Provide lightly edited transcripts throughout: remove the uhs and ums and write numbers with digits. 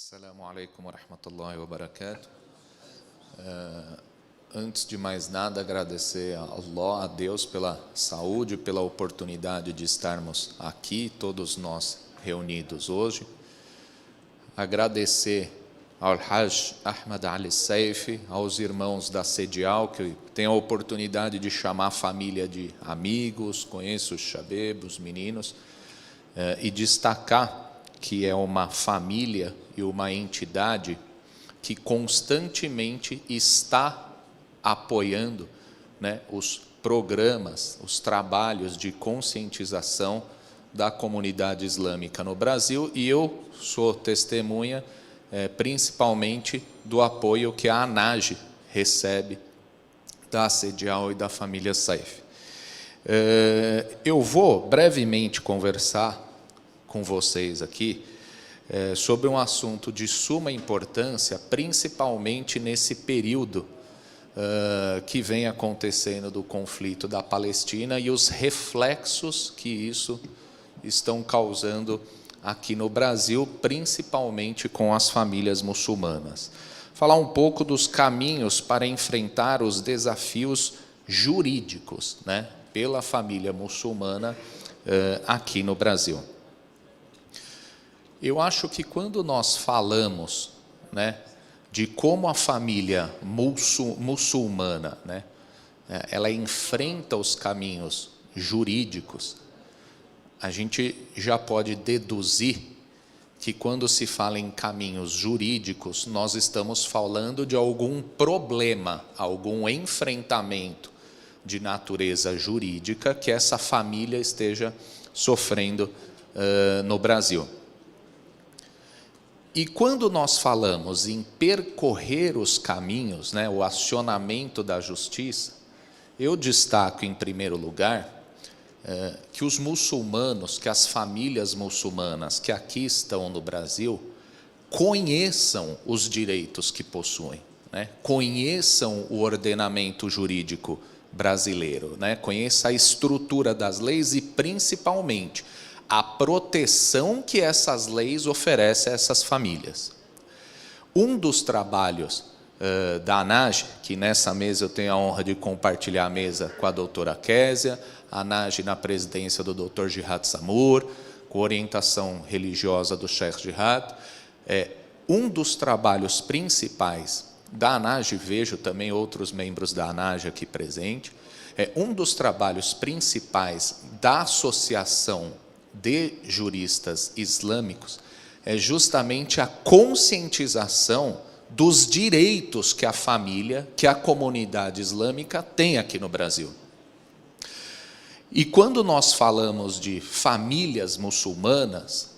Assalamu alaikum wa rahmatullahi wa barakatuh. Antes de mais nada, agradecer a Allah, a Deus, pela saúde, pela oportunidade de estarmos aqui, todos nós reunidos hoje. Agradecer ao Hajj Ahmad Ali Saif, aos irmãos da Sedial, que têm a oportunidade de chamar a família de amigos, conheço os Shabeb, os meninos, e destacar que é uma família e uma entidade que constantemente está apoiando, os programas, os trabalhos de conscientização da comunidade islâmica no Brasil, e eu sou testemunha principalmente do apoio que a ANAGE recebe da Sedial e da família Saif. Eu vou brevemente conversar com vocês aqui sobre um assunto de suma importância, principalmente nesse período que vem acontecendo do conflito da Palestina e os reflexos que isso estão causando aqui no Brasil, principalmente com as famílias muçulmanas. Falar um pouco dos caminhos para enfrentar os desafios jurídicos, pela família muçulmana aqui no Brasil. Eu acho que quando nós falamos de como a família muçulmana ela enfrenta os caminhos jurídicos, a gente já pode deduzir que quando se fala em caminhos jurídicos, nós estamos falando de algum problema, algum enfrentamento de natureza jurídica que essa família esteja sofrendo no Brasil. E quando nós falamos em percorrer os caminhos, o acionamento da justiça, eu destaco em primeiro lugar que os muçulmanos, que as famílias muçulmanas que aqui estão no Brasil, conheçam os direitos que possuem, conheçam o ordenamento jurídico brasileiro, conheçam a estrutura das leis e, principalmente, a proteção que essas leis oferecem a essas famílias. Um dos trabalhos da ANAGE, que nessa mesa eu tenho a honra de compartilhar a mesa com a doutora Késia, a ANAGE na presidência do Dr. Jihad Samur, com orientação religiosa do Sheikh Jihad, um dos trabalhos principais da ANAGE, vejo também outros membros da ANAGE aqui presentes, um dos trabalhos principais da Associação de Juristas Islâmicos é justamente a conscientização dos direitos que a família, que a comunidade islâmica tem aqui no Brasil. E quando nós falamos de famílias muçulmanas,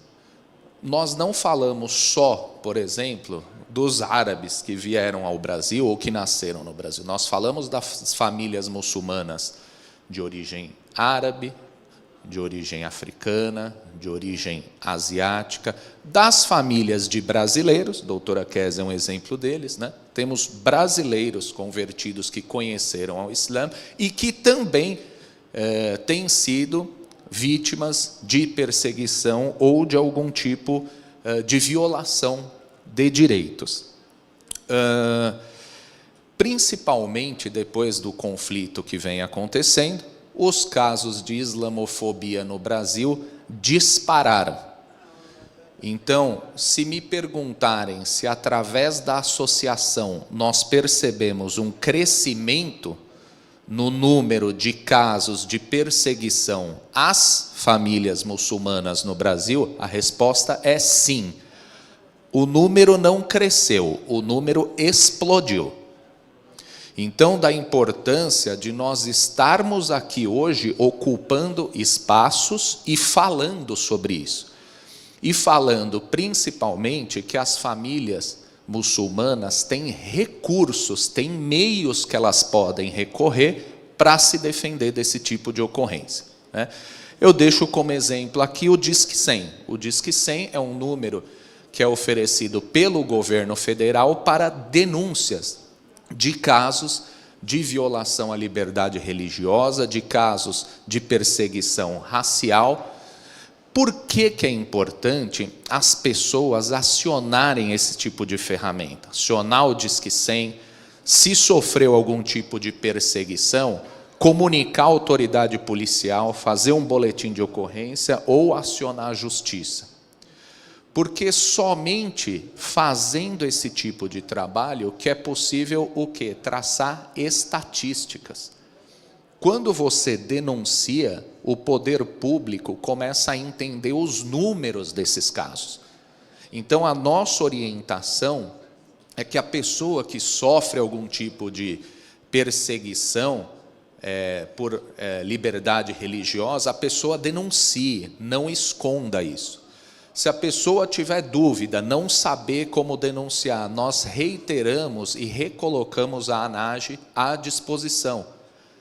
nós não falamos só, por exemplo, dos árabes que vieram ao Brasil ou que nasceram no Brasil. Nós falamos das famílias muçulmanas de origem árabe, de origem africana, de origem asiática, das famílias de brasileiros, a doutora Késia é um exemplo deles, temos brasileiros convertidos que conheceram ao Islã e que também têm sido vítimas de perseguição ou de algum tipo de violação de direitos. Principalmente depois do conflito que vem acontecendo, os casos de islamofobia no Brasil dispararam. Então, se me perguntarem se através da associação nós percebemos um crescimento no número de casos de perseguição às famílias muçulmanas no Brasil, a resposta é sim. O número não cresceu, o número explodiu. Então, da importância de nós estarmos aqui hoje ocupando espaços e falando sobre isso. E falando principalmente que as famílias muçulmanas têm recursos, têm meios que elas podem recorrer para se defender desse tipo de ocorrência. Eu deixo como exemplo aqui o Disque 100. O Disque 100 é um número que é oferecido pelo governo federal para denúncias de casos de violação à liberdade religiosa, de casos de perseguição racial, Por que é importante as pessoas acionarem esse tipo de ferramenta? Acionar o Disque 100, se sofreu algum tipo de perseguição, comunicar a autoridade policial, fazer um boletim de ocorrência ou acionar a justiça. Porque somente fazendo esse tipo de trabalho que é possível o quê? Traçar estatísticas. Quando você denuncia, o poder público começa a entender os números desses casos. Então, a nossa orientação é que a pessoa que sofre algum tipo de perseguição por liberdade religiosa, a pessoa denuncie, não esconda isso. Se a pessoa tiver dúvida, não saber como denunciar, nós reiteramos e recolocamos a ANAGE à disposição.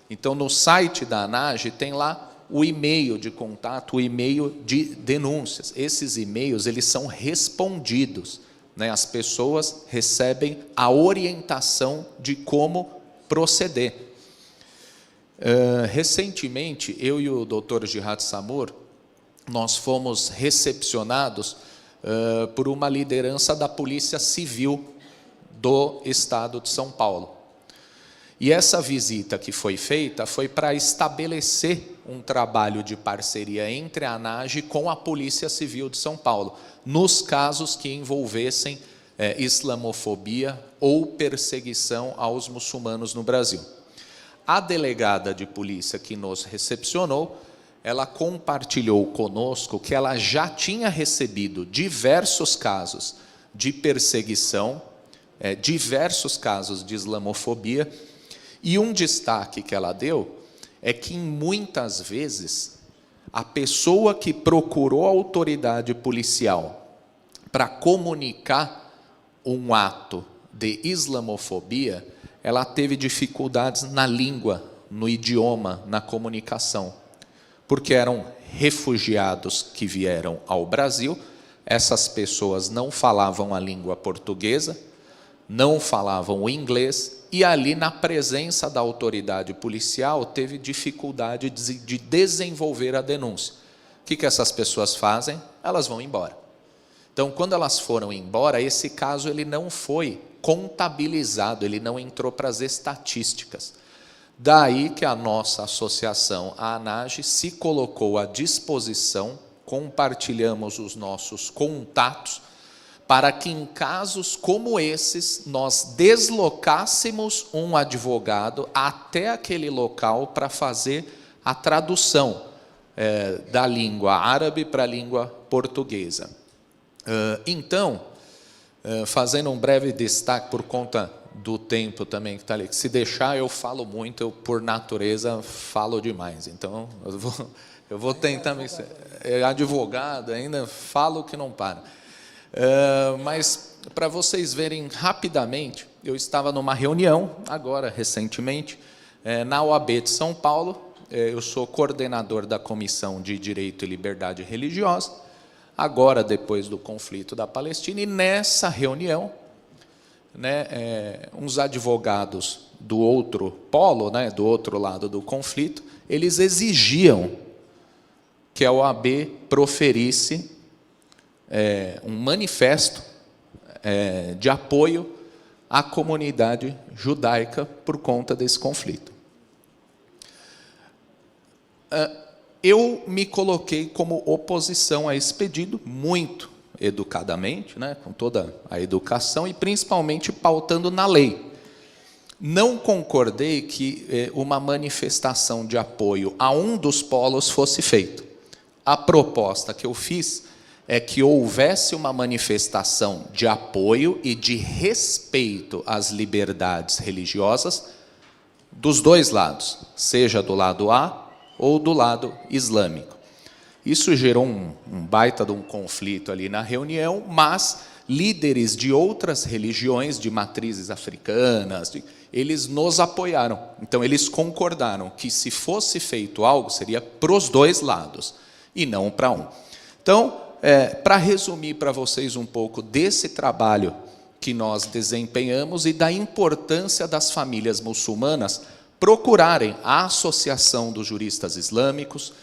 Então, no site da ANAGE tem lá o e-mail de contato, o e-mail de denúncias. Esses e-mails, eles são respondidos, né? As pessoas recebem a orientação de como proceder. Recentemente, eu e o Dr. Jihad Samur, nós fomos recepcionados por uma liderança da Polícia Civil do Estado de São Paulo. E essa visita que foi feita foi para estabelecer um trabalho de parceria entre a ANAGE com a Polícia Civil de São Paulo, nos casos que envolvessem islamofobia ou perseguição aos muçulmanos no Brasil. A delegada de polícia que nos recepcionou, ela compartilhou conosco que ela já tinha recebido diversos casos de perseguição, diversos casos de islamofobia, e um destaque que ela deu é que, muitas vezes, a pessoa que procurou a autoridade policial para comunicar um ato de islamofobia, ela teve dificuldades na língua, no idioma, na comunicação, porque eram refugiados que vieram ao Brasil, essas pessoas não falavam a língua portuguesa, não falavam o inglês, e ali, na presença da autoridade policial, teve dificuldade de desenvolver a denúncia. O que essas pessoas fazem? Elas vão embora. Então, quando elas foram embora, esse caso ele não foi contabilizado, ele não entrou para as estatísticas. Daí que a nossa associação, a ANAGE, se colocou à disposição, compartilhamos os nossos contatos, para que em casos como esses, nós deslocássemos um advogado até aquele local para fazer a tradução da língua árabe para a língua portuguesa. Então, fazendo um breve destaque por conta do tempo também que está ali, que se deixar eu falo muito, eu por natureza falo demais, então eu vou tentar, advogado ainda, falo que não para. Mas, para vocês verem rapidamente, eu estava numa reunião, agora, recentemente, na OAB de São Paulo, eu sou coordenador da Comissão de Direito e Liberdade Religiosa, agora, depois do conflito da Palestina, e nessa reunião, uns advogados do outro polo, do outro lado do conflito, eles exigiam que a OAB proferisse um manifesto de apoio à comunidade judaica por conta desse conflito. Eu me coloquei como oposição a esse pedido, muito educadamente, com toda a educação e principalmente pautando na lei. Não concordei que uma manifestação de apoio a um dos polos fosse feita. A proposta que eu fiz é que houvesse uma manifestação de apoio e de respeito às liberdades religiosas dos dois lados, seja do lado A ou do lado islâmico. Isso gerou um baita de um conflito ali na reunião, mas líderes de outras religiões, de matrizes africanas, eles nos apoiaram. Então, eles concordaram que, se fosse feito algo, seria para os dois lados, e não para um. Então, para resumir para vocês um pouco desse trabalho que nós desempenhamos e da importância das famílias muçulmanas procurarem a Associação dos Juristas Islâmicos,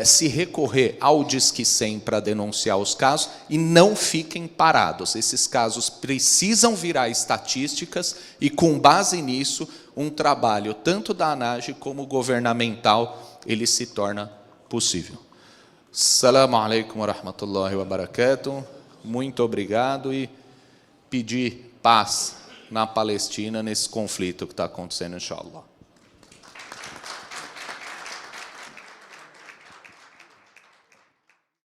se recorrer ao Disque 100 para denunciar os casos e não fiquem parados. Esses casos precisam virar estatísticas e, com base nisso, um trabalho tanto da ANAGE como governamental, ele se torna possível. Assalamu alaikum wa rahmatullahi wa barakatuh. Muito obrigado e pedir paz na Palestina nesse conflito que está acontecendo, inshallah.